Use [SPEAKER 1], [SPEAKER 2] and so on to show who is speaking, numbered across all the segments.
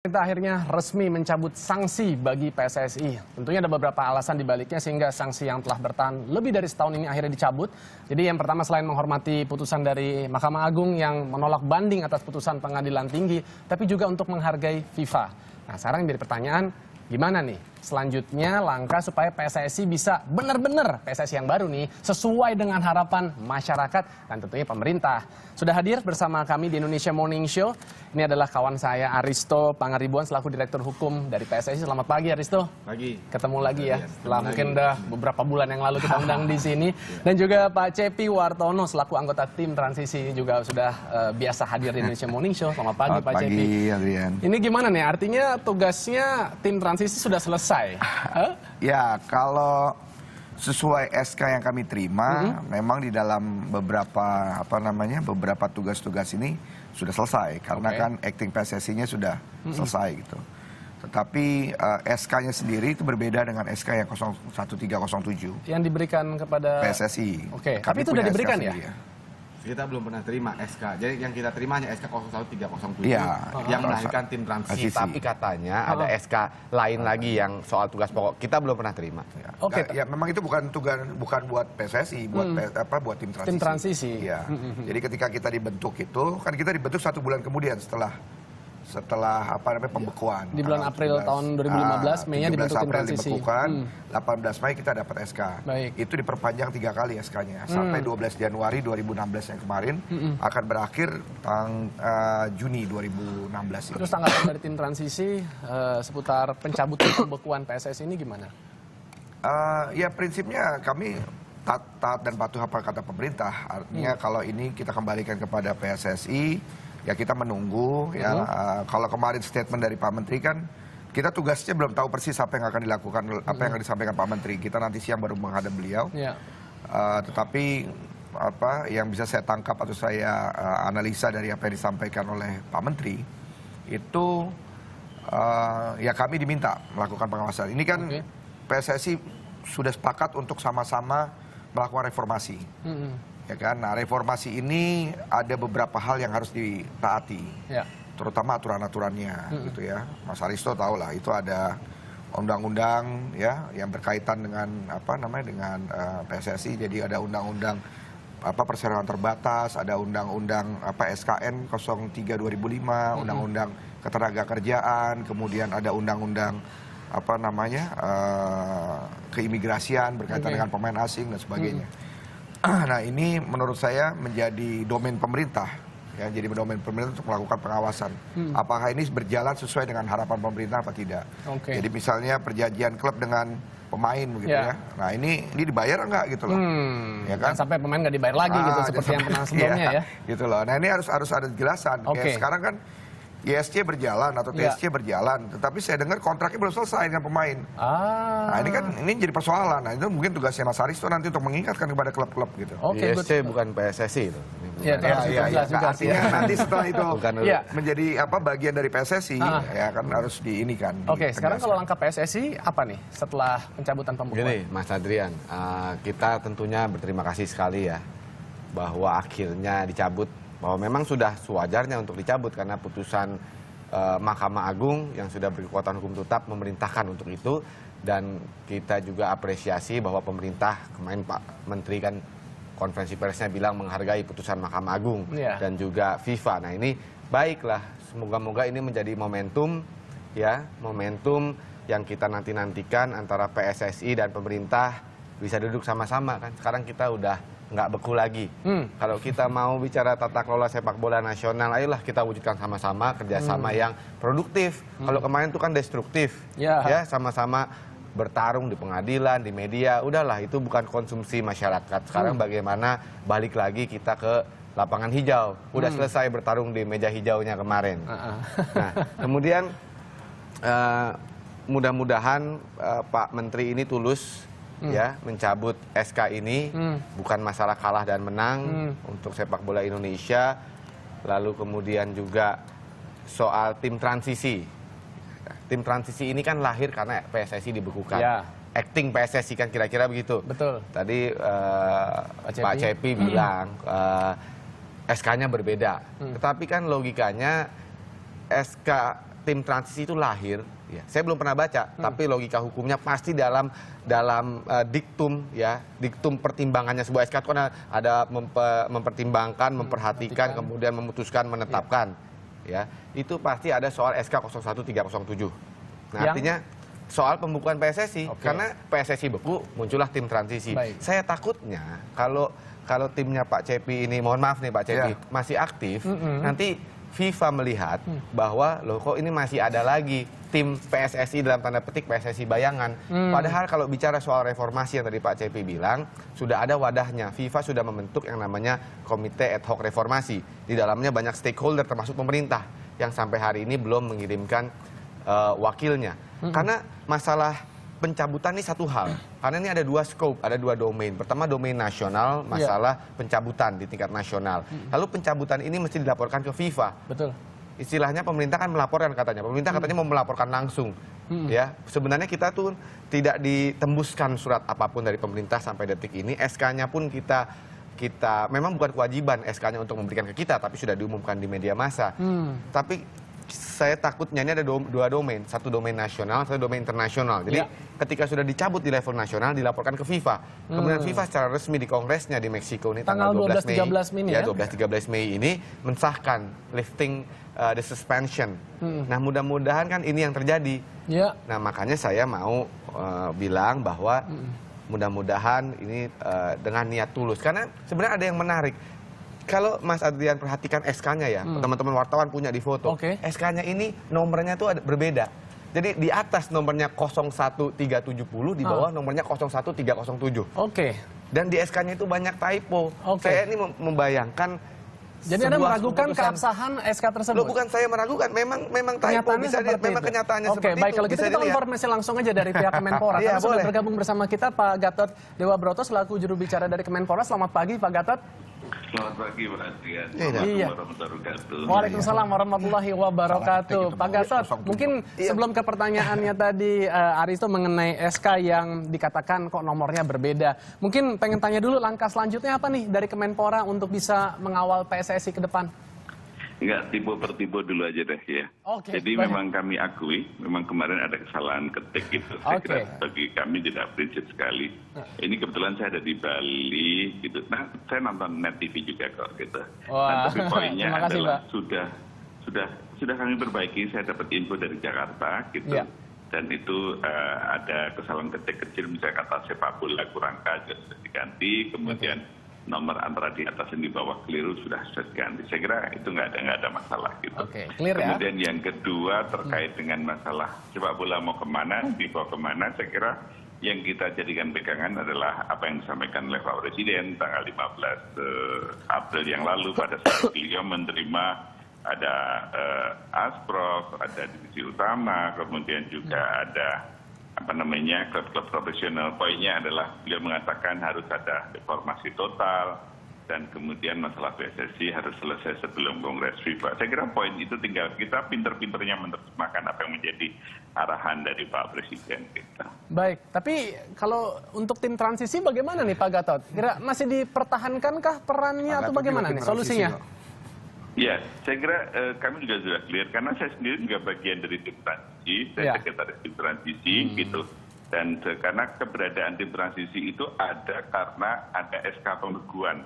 [SPEAKER 1] Pemerintah akhirnya resmi mencabut sanksi bagi PSSI. Tentunya ada beberapa alasan dibaliknya sehingga sanksi yang telah bertahan lebih dari setahun ini akhirnya dicabut. Jadi yang pertama, selain menghormati putusan dari Mahkamah Agung yang menolak banding atas putusan Pengadilan Tinggi, tapi juga untuk menghargai FIFA. Nah, sekarang yang jadi pertanyaan, gimana nih selanjutnya langkah supaya PSSI bisa benar-benar PSSI yang baru nih sesuai dengan harapan masyarakat dan tentunya pemerintah. Sudah hadir bersama kami di Indonesia Morning Show. Ini adalah kawan saya Aristo Pangaribuan selaku Direktur Hukum dari PSSI. Selamat pagi Aristo.
[SPEAKER 2] Pagi.
[SPEAKER 1] Ketemu lagi ya. Setelah mungkin udah beberapa bulan yang lalu kita undang di sini. Dan juga Pak Cepi Wartono selaku anggota tim transisi ini juga sudah biasa hadir di Indonesia Morning Show. Selamat pagi Pak Cepi.
[SPEAKER 3] Selamat pagi Adrian.
[SPEAKER 1] Ini gimana nih? Artinya tugasnya tim transisi sudah selesai.
[SPEAKER 3] Ya, kalau sesuai SK yang kami terima, memang di dalam beberapa beberapa tugas-tugas ini sudah selesai karena kan acting PSSI-nya sudah selesai gitu. Tetapi SK-nya sendiri itu berbeda dengan SK yang 01307
[SPEAKER 1] yang diberikan kepada
[SPEAKER 3] PSSI.
[SPEAKER 1] Oke, tapi itu sudah diberikan ya?
[SPEAKER 2] Kita belum pernah terima SK. Jadi yang kita terima hanya SK 01307
[SPEAKER 3] ya,
[SPEAKER 2] yang melahirkan tim transisi. Tapi katanya ada SK lain lagi yang soal tugas pokok. Kita belum pernah terima.
[SPEAKER 3] Ya. Oke. Ya, memang itu bukan buat PSSI, buat tim transisi.
[SPEAKER 1] Tim transisi.
[SPEAKER 3] Ya. Jadi ketika kita dibentuk itu, kan kita dibentuk 1 bulan kemudian setelah pembekuan.
[SPEAKER 1] Di bulan April tahun 2015, Mei-nya dibentuk tim transisi.
[SPEAKER 3] Dibekukan, 18 Mei kita dapat SK.
[SPEAKER 1] Baik.
[SPEAKER 3] Itu diperpanjang 3 kali SK-nya sampai 12 Januari 2016 yang kemarin akan berakhir Juni 2016 ini.
[SPEAKER 1] Terus tanggapan dari tim transisi seputar pencabutan pembekuan PSSI ini gimana?
[SPEAKER 3] Ya prinsipnya kami taat dan patuh apa kata pemerintah. Artinya kalau ini kita kembalikan kepada PSSI, ya kita menunggu ya. Kalau kemarin statement dari Pak Menteri kan kita tugasnya belum tahu persis apa yang akan dilakukan, apa yang akan disampaikan Pak Menteri. Kita nanti siang baru menghadap beliau. Tetapi yang bisa saya tangkap atau saya analisa dari apa yang disampaikan oleh Pak Menteri itu ya kami diminta melakukan pengawasan. Ini kan PSSI sudah sepakat untuk sama-sama melakukan reformasi. Ya kan? Nah, reformasi ini ada beberapa hal yang harus ditaati, terutama aturan-aturannya, gitu ya. Mas Aristo tahu lah, itu ada undang-undang ya yang berkaitan dengan dengan PSSI. Jadi ada undang-undang perseroan terbatas, ada undang-undang SKN 03 2005, undang-undang ketenagakerjaan, kemudian ada undang-undang keimigrasian berkaitan dengan pemain asing dan sebagainya. Nah, ini menurut saya menjadi domain pemerintah, ya, jadi domain pemerintah untuk melakukan pengawasan. Apakah ini berjalan sesuai dengan harapan pemerintah apa tidak? Jadi misalnya perjanjian klub dengan pemain begitu ya. Nah, ini dibayar enggak gitu loh. Ya kan?
[SPEAKER 1] Sampai pemain nggak dibayar lagi gitu seperti yang pernah sebelumnya ya.
[SPEAKER 3] Gitu loh. Nah, ini harus ada kejelasan. Kayak sekarang kan ISC berjalan atau TSC berjalan, tetapi saya dengar kontraknya belum selesai dengan pemain. Nah, ini jadi persoalan. Nah, itu mungkin tugasnya Mas Aristo nanti untuk mengingatkan kepada klub-klub gitu.
[SPEAKER 2] ISC bukan PSSI itu.
[SPEAKER 3] Artinya nanti setelah itu menjadi bagian dari PSSI, ya kan harus diinikan.
[SPEAKER 1] Sekarang kalau langkah PSSI apa nih setelah pencabutan pembekuan?
[SPEAKER 2] Gini, Mas Adrian, kita tentunya berterima kasih sekali ya bahwa akhirnya dicabut. Bahwa memang sudah sewajarnya untuk dicabut karena putusan Mahkamah Agung yang sudah berkekuatan hukum tetap memerintahkan untuk itu, dan kita juga apresiasi bahwa pemerintah, kemarin Pak Menteri kan konferensi persnya bilang menghargai putusan Mahkamah Agung dan juga FIFA. Nah, ini baiklah, semoga-moga ini menjadi momentum ya, momentum yang kita nantikan antara PSSI dan pemerintah bisa duduk sama-sama kan. Sekarang kita udah nggak beku lagi. Kalau kita mau bicara tata kelola sepak bola nasional, ayolah kita wujudkan sama-sama kerjasama yang produktif. Kalau kemarin itu kan destruktif, ya sama-sama bertarung di pengadilan, di media. Udahlah, itu bukan konsumsi masyarakat. Sekarang bagaimana balik lagi kita ke lapangan hijau. Udah selesai bertarung di meja hijaunya kemarin. Nah, kemudian mudah-mudahan Pak Menteri ini tulus ya mencabut SK ini, bukan masalah kalah dan menang untuk sepak bola Indonesia. Lalu kemudian juga soal tim transisi. Tim transisi ini kan lahir karena PSSI dibekukan. Acting PSSI kan kira-kira begitu.
[SPEAKER 1] Betul.
[SPEAKER 2] Tadi Pak Cepi bilang SK-nya berbeda. Tetapi kan logikanya SK tim transisi itu lahir, ya, saya belum pernah baca, tapi logika hukumnya pasti dalam diktum, ya, diktum pertimbangannya sebuah SK itu kan ada mempertimbangkan, memperhatikan, kemudian memutuskan, menetapkan, ya, itu pasti ada soal SK 01307. Nah, artinya soal pembukuan PSSI, karena PSSI beku, muncullah tim transisi. Saya takutnya kalau timnya Pak Cepi ini, mohon maaf nih Pak Cepi, masih aktif, nanti FIFA melihat bahwa loh kok ini masih ada lagi tim PSSI dalam tanda petik PSSI bayangan. Padahal kalau bicara soal reformasi yang tadi Pak Cepi bilang, sudah ada wadahnya. FIFA sudah membentuk yang namanya Komite Ad Hoc Reformasi. Di dalamnya banyak stakeholder termasuk pemerintah yang sampai hari ini belum mengirimkan wakilnya. Karena masalah pencabutan ini satu hal. Karena ini ada dua scope, ada dua domain. Pertama domain nasional, masalah pencabutan di tingkat nasional. Lalu pencabutan ini mesti dilaporkan ke FIFA.
[SPEAKER 1] Betul.
[SPEAKER 2] Istilahnya pemerintah kan melaporkan katanya. Pemerintah katanya mau melaporkan langsung. Ya, sebenarnya kita tuh tidak ditembuskan surat apapun dari pemerintah sampai detik ini. SK-nya pun kita memang bukan kewajiban SK-nya untuk memberikan ke kita, tapi sudah diumumkan di media massa. Tapi saya takutnya ini ada dua domain, satu domain nasional, satu domain internasional. Jadi ketika sudah dicabut di level nasional, dilaporkan ke FIFA. Kemudian FIFA secara resmi di kongresnya di Meksiko ini tanggal 12 Mei, ya, 12-13 Mei ini mensahkan lifting the suspension. Nah, mudah-mudahan kan ini yang terjadi. Nah, makanya saya mau bilang bahwa mudah-mudahan ini dengan niat tulus. Karena sebenarnya ada yang menarik. Kalau Mas Adrian perhatikan SK-nya ya, teman-teman wartawan punya di foto. SK-nya ini nomornya tuh berbeda. Jadi di atas nomornya 01370, di bawah nomornya 01307. Dan di SK-nya itu banyak typo. Saya ini membayangkan.
[SPEAKER 1] Jadi Anda meragukan keabsahan SK tersebut?
[SPEAKER 2] Loh, bukan saya meragukan, memang typo, memang kenyataannya seperti itu.
[SPEAKER 1] Baik, kalau gitu kita konfirmasi langsung aja dari pihak Kemenpora. Karena sudah bergabung bersama kita Pak Gatot Dewa Broto selaku juru bicara dari Kemenpora. Selamat pagi Pak Gatot.
[SPEAKER 4] Selamat pagi Pak Adrian. Assalamualaikum warahmatullahi wabarakatuh.
[SPEAKER 1] Waalaikumsalam warahmatullahi wabarakatuh. Pak Gatot, mungkin sebelum ke pertanyaannya tadi Aristo mengenai SK yang dikatakan kok nomornya berbeda. Mungkin pengen tanya dulu langkah selanjutnya apa nih dari Kemenpora untuk bisa mengawal PSSI ke depan?
[SPEAKER 4] Enggak, tipe per tipe dulu aja deh ya. Jadi memang kami akui, memang kemarin ada kesalahan ketik gitu. Saya kira bagi kami tidak prinsip sekali. Ini kebetulan saya ada di Bali gitu. Nah, saya nonton Net TV juga kok gitu. Nah, tapi poinnya adalah sudah kami perbaiki. Saya dapat info dari Jakarta gitu. Dan itu ada kesalahan ketik kecil, misalnya kata sepak bola kurang sudah diganti, kemudian nomor antara di atas dan di bawah keliru sudah diganti. Saya kira itu nggak ada masalah gitu. Kemudian yang kedua terkait dengan masalah sepak bola mau kemana, dibawa kemana, saya kira yang kita jadikan pegangan adalah apa yang disampaikan oleh Pak Presiden tanggal 15 April yang lalu pada saat beliau menerima ada Asprof, ada divisi utama, kemudian juga ada klub-klub profesional. Poinnya adalah beliau mengatakan harus ada reformasi total dan kemudian masalah PSSI harus selesai sebelum Kongres FIFA. Saya kira poin itu tinggal kita pinter-pinternya menerjemahkan apa yang menjadi arahan dari Pak Presiden kita.
[SPEAKER 1] Baik, tapi kalau untuk tim transisi bagaimana nih Pak Gatot? Kira masih dipertahankankah perannya atau bagaimana nih solusinya?
[SPEAKER 4] Ya, saya kira kami juga sudah clear karena saya sendiri juga bagian dari tim transisi, saya sekretaris tim transisi gitu. Dan karena keberadaan tim transisi itu ada karena ada SK pembekuan.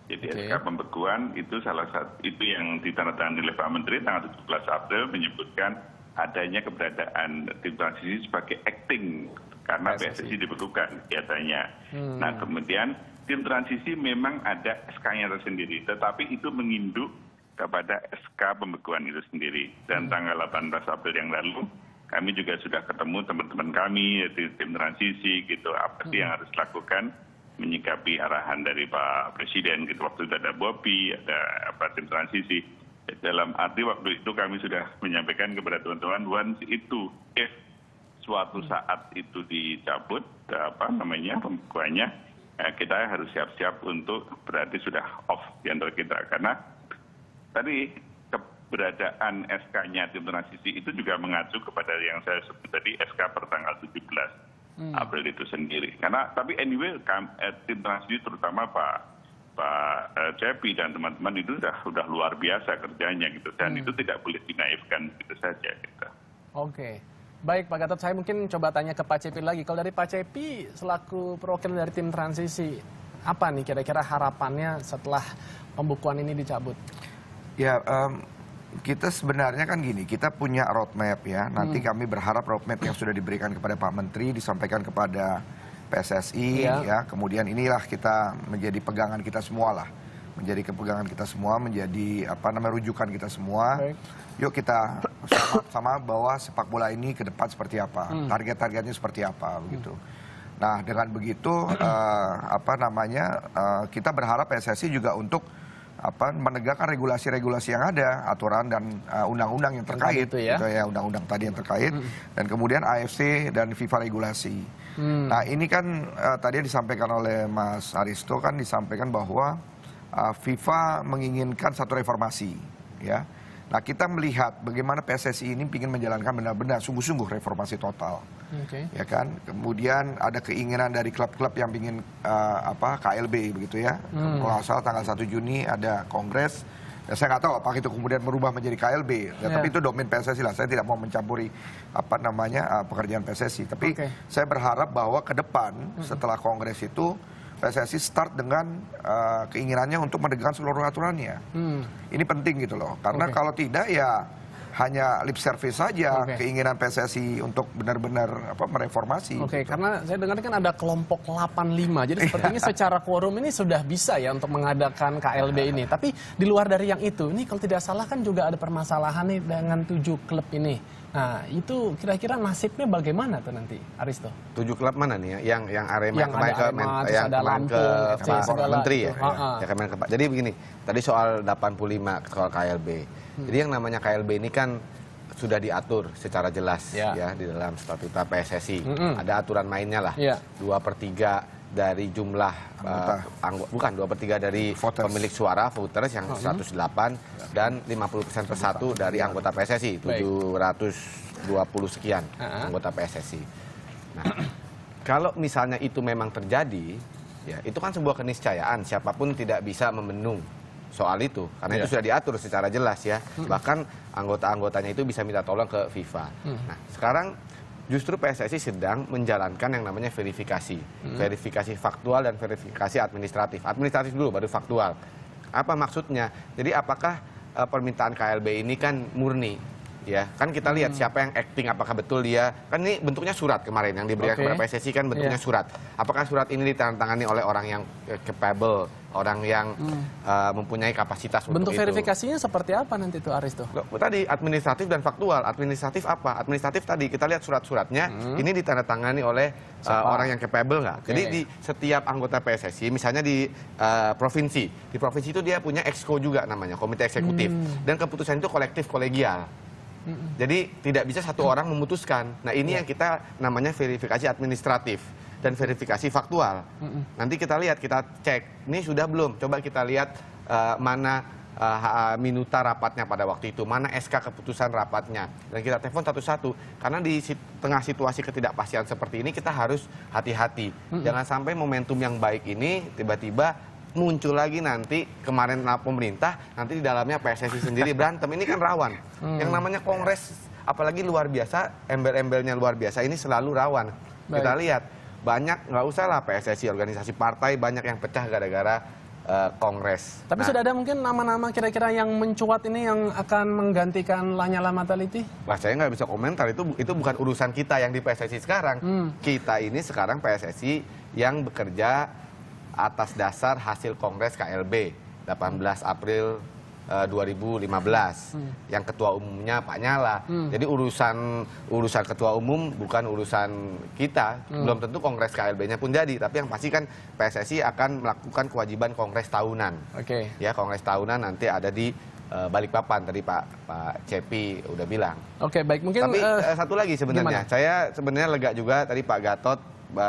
[SPEAKER 4] Jadi SK pembekuan itu salah satu itu yang ditandatangani oleh Pak Menteri tanggal 17 April menyebutkan adanya keberadaan tim transisi sebagai acting karena PSSI dibekukan biasanya. Nah, kemudian tim transisi memang ada SK-nya tersendiri, tetapi itu menginduk kepada SK pembekuan itu sendiri. Dan tanggal 18 April yang lalu, kami juga sudah ketemu teman-teman kami, yaitu tim transisi, gitu, apa sih yang harus dilakukan, menyikapi arahan dari Pak Presiden, gitu. Waktu itu ada Bopi, ada tim transisi. Dalam arti waktu itu kami sudah menyampaikan kepada teman-teman, once itu, if suatu saat itu dicabut, pembekuannya, kita harus siap-siap untuk berarti sudah off di antara kita. Karena tadi keberadaan SK-nya tim transisi itu juga mengacu kepada yang saya sebut tadi SK per tanggal 17 April itu sendiri. Karena tapi anyway tim transisi terutama Pak Pak Cepi dan teman-teman itu sudah luar biasa kerjanya gitu, dan itu tidak boleh dinaifkan gitu saja gitu.
[SPEAKER 1] Oke. Baik Pak Gatot, saya mungkin coba tanya ke Pak Cepi lagi. Kalau dari Pak Cepi selaku perwakilan dari tim transisi, apa nih kira-kira harapannya setelah pembukuan ini dicabut?
[SPEAKER 3] Ya, kita sebenarnya kan gini, kita punya roadmap ya. Nanti kami berharap roadmap yang sudah diberikan kepada Pak Menteri disampaikan kepada PSSI ya. Kemudian inilah kita menjadi pegangan kita semua lah. Menjadi kepegangan kita semua, menjadi rujukan kita semua. Baik. Yuk kita sama bawa sepak bola ini ke depan seperti apa. Target-targetnya seperti apa begitu. Nah, dengan begitu kita berharap PSSI juga untuk menegakkan regulasi-regulasi yang ada, aturan dan undang-undang yang terkait, gitu ya, undang-undang tadi yang terkait, dan kemudian AFC dan FIFA regulasi. Nah, ini kan tadi disampaikan oleh Mas Aristo kan disampaikan bahwa FIFA menginginkan satu reformasi, ya. Nah, kita melihat bagaimana PSSI ini ingin menjalankan benar-benar sungguh-sungguh reformasi total, ya kan. Kemudian ada keinginan dari klub-klub yang ingin KLB begitu ya. Kalau nggak salah tanggal 1 Juni ada kongres. Ya, saya nggak tahu apakah itu kemudian berubah menjadi KLB. Ya, tapi itu domain PSSI lah. Saya tidak mau mencampuri pekerjaan PSSI. Tapi saya berharap bahwa ke depan setelah kongres itu PSSI start dengan keinginannya untuk menegakkan seluruh aturannya. Ini penting gitu loh. Karena kalau tidak ya hanya lip service saja keinginan PSSI untuk benar-benar mereformasi.
[SPEAKER 1] Karena saya dengar kan ada kelompok 85. Jadi sepertinya secara quorum ini sudah bisa ya untuk mengadakan KLB ini. Tapi di luar dari yang itu, ini kalau tidak salah kan juga ada permasalahan nih dengan 7 klub ini. Nah, itu kira-kira nasibnya bagaimana tuh nanti, Aristo?
[SPEAKER 2] 7 klub mana nih ya? Yang Arema
[SPEAKER 1] yang
[SPEAKER 2] kemarin ke Pak Menteri ya? Jadi begini, tadi soal 85 soal KLB. Jadi yang namanya KLB ini kan sudah diatur secara jelas ya di dalam statuta PSSI. Ada aturan mainnya lah. 2/3 dari jumlah bukan 2/3 dari pemilik suara voters yang 108 dan 50% per 1 dari anggota PSSI 720 sekian anggota PSSI. Nah, kalau misalnya itu memang terjadi, ya itu kan sebuah keniscayaan siapapun tidak bisa membendung soal itu karena itu sudah diatur secara jelas ya. Bahkan anggota-anggotanya itu bisa minta tolong ke FIFA. Nah, sekarang justru PSSI sedang menjalankan yang namanya verifikasi. Verifikasi faktual dan verifikasi administratif. Administratif dulu baru faktual. Apa maksudnya? Jadi apakah permintaan KLB ini kan murni? Ya, kan kita lihat siapa yang acting, apakah betul dia. Kan ini bentuknya surat kemarin yang diberikan kepada PSSI kan bentuknya surat. Apakah surat ini ditandatangani oleh orang yang capable, orang yang mempunyai kapasitas
[SPEAKER 1] bentuk
[SPEAKER 2] untuk itu.
[SPEAKER 1] verifikasinya seperti apa nanti itu, Aristo?
[SPEAKER 2] Tadi administratif dan faktual. Administratif apa? Administratif tadi kita lihat surat-suratnya ini ditandatangani oleh orang yang capable nggak? Jadi di setiap anggota PSSI, misalnya di provinsi itu dia punya exco juga namanya, komite eksekutif, dan keputusan itu kolektif kolegial. Jadi tidak bisa satu orang memutuskan. Nah, ini yang kita namanya verifikasi administratif dan verifikasi faktual. Nanti kita lihat, kita cek, ini sudah belum? Coba kita lihat mana minuta rapatnya pada waktu itu, mana SK keputusan rapatnya. Dan kita telepon satu-satu. Karena di tengah situasi ketidakpastian seperti ini, kita harus hati-hati. Jangan sampai momentum yang baik ini tiba-tiba muncul lagi nanti kemarin pemerintah, nanti di dalamnya PSSI sendiri berantem. Ini kan rawan. Yang namanya kongres, apalagi luar biasa, embel-embelnya luar biasa, ini selalu rawan. Kita lihat, banyak, nggak usah lah PSSI, organisasi partai, banyak yang pecah gara-gara kongres.
[SPEAKER 1] Tapi sudah ada mungkin nama-nama kira-kira yang mencuat ini yang akan menggantikan Lanyala Mataliti?
[SPEAKER 2] Wah, saya nggak bisa komentar, itu bukan urusan kita yang di PSSI sekarang. Kita ini sekarang PSSI yang bekerja atas dasar hasil Kongres KLB 18 April 2015 yang ketua umumnya Pak Nyala. Jadi urusan ketua umum bukan urusan kita. Belum tentu Kongres KLB-nya pun jadi, tapi yang pasti kan PSSI akan melakukan kewajiban Kongres tahunan. Ya, Kongres tahunan nanti ada di Balikpapan, tadi Pak Cepi udah bilang.
[SPEAKER 1] Baik, mungkin
[SPEAKER 2] tapi satu lagi sebenarnya, saya sebenarnya lega juga tadi Pak Gatot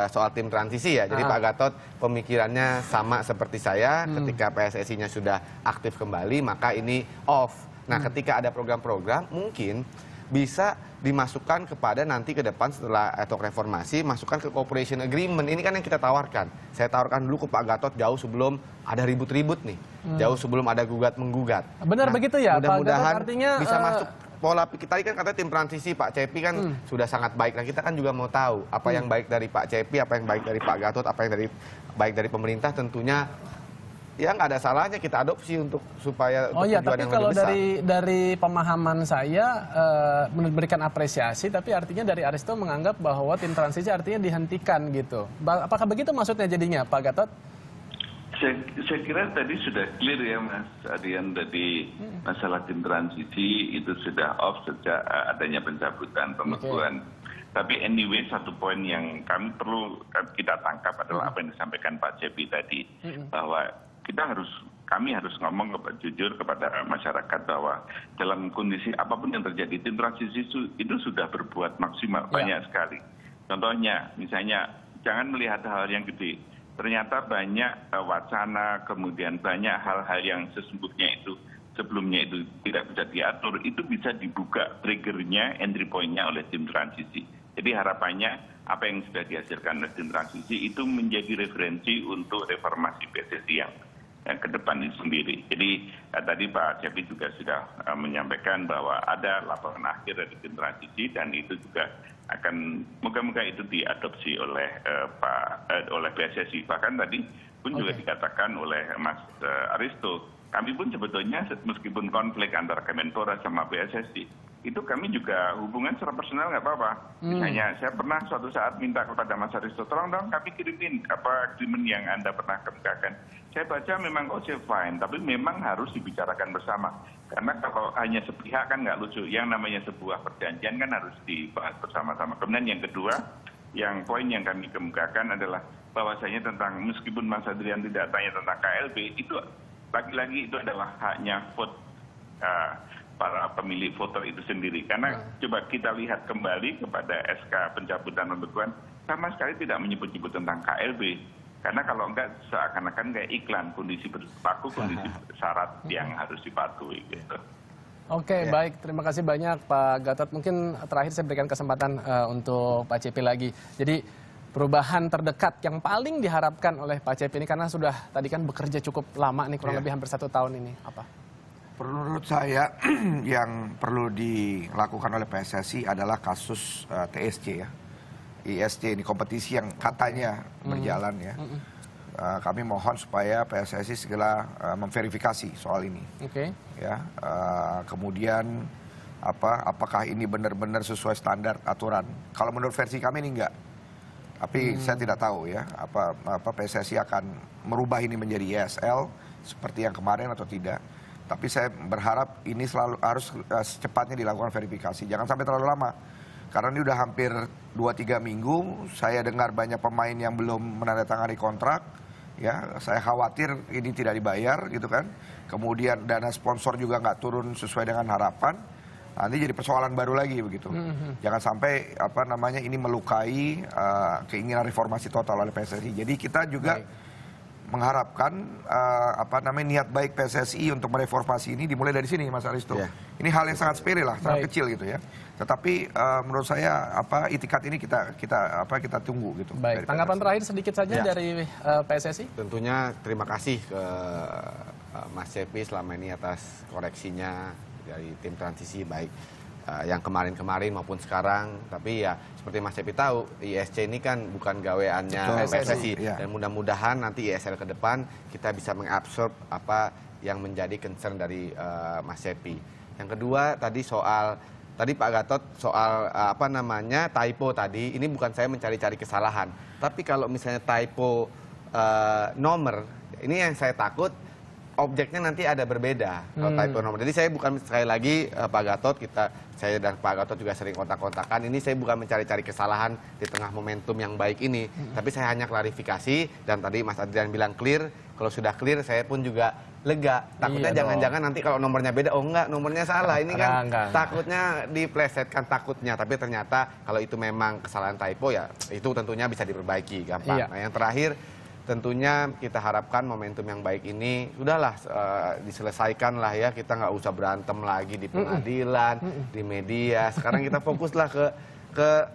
[SPEAKER 2] soal tim transisi ya. Jadi Pak Gatot pemikirannya sama seperti saya, ketika PSSI-nya sudah aktif kembali maka ini off. Nah, ketika ada program-program mungkin bisa dimasukkan kepada nanti ke depan setelah atau reformasi, masukkan ke cooperation agreement. Ini kan yang kita tawarkan. Saya tawarkan dulu ke Pak Gatot jauh sebelum ada ribut-ribut nih, jauh sebelum ada gugat-menggugat.
[SPEAKER 1] Benar begitu ya, Pak Gatot,
[SPEAKER 2] mudah-mudahan
[SPEAKER 1] artinya
[SPEAKER 2] bisa masuk pola kita kan kata tim transisi Pak Cepi kan sudah sangat baik. Nah kita kan juga mau tahu apa yang baik dari Pak Cepi, apa yang baik dari Pak Gatot, apa yang baik dari pemerintah. Tentunya ya nggak ada salahnya kita adopsi untuk supaya
[SPEAKER 1] Oh iya,
[SPEAKER 2] tujuan
[SPEAKER 1] tapi
[SPEAKER 2] yang
[SPEAKER 1] kalau
[SPEAKER 2] lebih besar.
[SPEAKER 1] dari pemahaman saya memberikan apresiasi, tapi artinya dari Aristo menganggap bahwa tim transisi artinya dihentikan gitu. Apakah begitu maksudnya jadinya, Pak Gatot?
[SPEAKER 4] Saya kira tadi sudah clear ya Mas Aryan, tadi masalah tim transisi itu sudah off sejak adanya pencabutan pembekuan. Tapi anyway, satu poin yang perlu kita tangkap adalah apa yang disampaikan Pak Cepi tadi, bahwa kami harus ngomong jujur kepada masyarakat bahwa dalam kondisi apapun yang terjadi, tim transisi itu sudah berbuat maksimal, banyak sekali. Contohnya, misalnya jangan melihat hal yang gede. Ternyata banyak wacana, kemudian banyak hal-hal yang sebelumnya itu tidak bisa diatur, itu bisa dibuka triggernya, entry point-nya oleh tim transisi. Jadi harapannya apa yang sudah dihasilkan oleh tim transisi itu menjadi referensi untuk reformasi PSSI yang ke depan itu sendiri. Jadi tadi Pak Cepi juga sudah menyampaikan bahwa ada laporan akhir dari tim transisi dan itu juga akan moga-moga itu diadopsi oleh oleh PSSI. Bahkan tadi pun juga dikatakan oleh Mas Aristo, kami pun sebetulnya meskipun konflik antara Kemenpora sama PSSI, itu kami juga hubungan secara personal nggak apa-apa. Misalnya saya pernah suatu saat minta kepada Mas Aristo, tolong dong kami kirimin agreement yang Anda pernah kemukakan. Saya baca memang fine, tapi memang harus dibicarakan bersama. Karena kalau hanya sepihak kan nggak lucu. Yang namanya sebuah perjanjian kan harus dibahas bersama-sama. Kemudian yang kedua, yang poin yang kami kemukakan adalah bahwasanya tentang meskipun Mas Adrian tidak tanya tentang KLB, itu lagi-lagi itu adalah haknya vote para pemilih voter itu sendiri. Karena coba kita lihat kembali kepada SK pencabutan pembekuan, sama sekali tidak menyebut-nyebut tentang KLB. Karena kalau enggak seakan-akan kayak iklan, kondisi berlaku, kondisi syarat yang harus dipatuhi gitu.
[SPEAKER 1] Oke, baik. Terima kasih banyak Pak Gatot. Mungkin terakhir saya berikan kesempatan untuk Pak Cepi lagi. Jadi perubahan terdekat yang paling diharapkan oleh Pak Cepi ini, karena sudah tadi kan bekerja cukup lama nih, kurang lebih hampir 1 tahun ini, apa?
[SPEAKER 3] Menurut saya yang perlu dilakukan oleh PSSI adalah kasus TSC ya. ISC ini kompetisi yang katanya berjalan ya. Kami mohon supaya PSSI segera memverifikasi soal ini. Ya, kemudian apakah ini benar-benar sesuai standar aturan? Kalau menurut versi kami ini enggak. Tapi saya tidak tahu ya apa PSSI akan merubah ini menjadi ISL seperti yang kemarin atau tidak. Tapi saya berharap ini harus secepatnya dilakukan verifikasi. Jangan sampai terlalu lama. Karena ini udah hampir 2-3 minggu, saya dengar banyak pemain yang belum menandatangani kontrak. Ya, saya khawatir ini tidak dibayar gitu kan. Kemudian dana sponsor juga nggak turun sesuai dengan harapan. Nanti jadi persoalan baru lagi begitu. Jangan sampai ini melukai keinginan reformasi total oleh PSSI. Jadi kita juga mengharapkan niat baik PSSI untuk mereformasi ini dimulai dari sini, Mas Aristo. Ini hal yang sangat sepele lah, sangat kecil gitu ya. Tetapi menurut saya itikat ini kita tunggu gitu.
[SPEAKER 1] Baik, tanggapan terakhir sedikit saja dari PSSI.
[SPEAKER 2] Tentunya terima kasih ke Mas Cepi selama ini atas koreksinya dari tim transisi baik yang kemarin-kemarin maupun sekarang. Tapi ya seperti Mas Cepi tahu, ISC ini kan bukan gaweannya PSSI. Dan mudah-mudahan nanti ISL ke depan kita bisa mengabsorb apa yang menjadi concern dari Mas Cepi. Yang kedua tadi tadi Pak Gatot soal typo tadi, ini bukan saya mencari-cari kesalahan. Tapi kalau misalnya typo nomor, ini yang saya takut objeknya nanti ada berbeda kalau typo nomor. Jadi saya bukan, sekali lagi Pak Gatot, saya dan Pak Gatot juga sering kontak-kontakan. Ini saya bukan mencari-cari kesalahan di tengah momentum yang baik ini, tapi saya hanya klarifikasi. Dan tadi Mas Adrian bilang clear, kalau sudah clear saya pun juga lega. Takutnya jangan-jangan nanti kalau nomornya beda, oh enggak, nomornya salah. Ini kan takutnya diplesetkan takutnya, tapi ternyata kalau itu memang kesalahan typo ya itu tentunya bisa diperbaiki gampang. Nah yang terakhir, tentunya kita harapkan momentum yang baik ini udahlah diselesaikan lah ya, kita nggak usah berantem lagi di pengadilan, di media. Sekarang kita fokuslah ke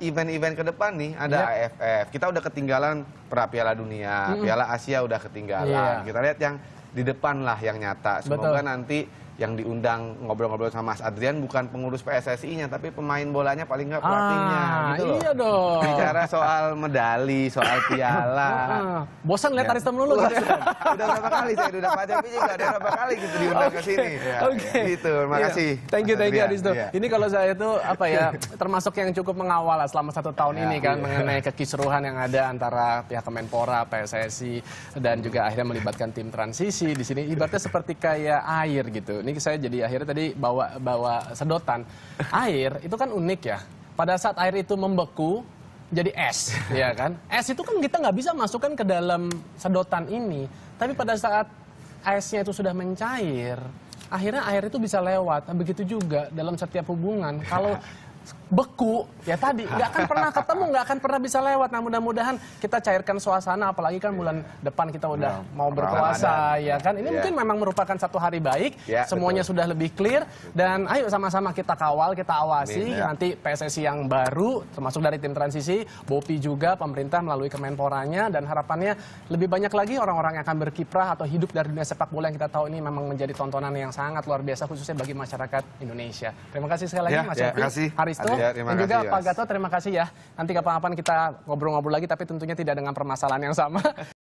[SPEAKER 2] event-event ke depan nih, ada AFF. Kita udah ketinggalan Piala Dunia, Piala Asia udah ketinggalan. Kita lihat yang di depan lah yang nyata. Semoga nanti yang diundang ngobrol-ngobrol sama Mas Adrian bukan pengurus PSSI-nya, tapi pemain bolanya paling nggak pelatihnya. Gitu loh.
[SPEAKER 1] Iya dong.
[SPEAKER 2] Bicara soal medali, soal piala.
[SPEAKER 1] Bosan lihat Aristem lulu gitu ya?
[SPEAKER 2] Udah berapa kali saya udah Pak Jampi juga ada berapa kali gitu diundang ke sini. Ya, gitu, terima kasih.
[SPEAKER 1] Thank you Aristem.
[SPEAKER 2] Iya.
[SPEAKER 1] Ini kalau saya itu apa ya, termasuk yang cukup mengawal lah selama 1 tahun ini kan mengenai kekisruhan yang ada antara pihak Kemenpora, PSSI dan juga akhirnya melibatkan tim transisi di sini. Ibaratnya seperti kayak air gitu. Ini saya jadi akhirnya tadi bawa sedotan. Air itu kan unik ya. Pada saat air itu membeku jadi es, ya kan? Es itu kan kita nggak bisa masukkan ke dalam sedotan ini. Tapi pada saat esnya itu sudah mencair, akhirnya air itu bisa lewat. Begitu juga dalam setiap hubungan. Kalau beku, ya tadi nggak akan pernah ketemu, nggak akan pernah bisa lewat. Nah mudah-mudahan kita cairkan suasana, apalagi kan bulan depan kita udah mau berpuasa, ya kan. Ini mungkin memang merupakan satu hari baik, semuanya sudah lebih clear, dan ayo sama-sama kita kawal, kita awasi. Nanti PSSI yang baru, termasuk dari tim transisi, BOPI juga, pemerintah melalui Kemenporanya, dan harapannya lebih banyak lagi orang-orang yang akan berkiprah atau hidup dari dunia sepak bola yang kita tahu ini memang menjadi tontonan yang sangat luar biasa, khususnya bagi masyarakat Indonesia. Terima kasih sekali lagi Mas Yofi, Haristo, dan juga Pak Gatot, terima kasih ya. Nanti kapan-kapan kita ngobrol-ngobrol lagi, tapi tentunya tidak dengan permasalahan yang sama.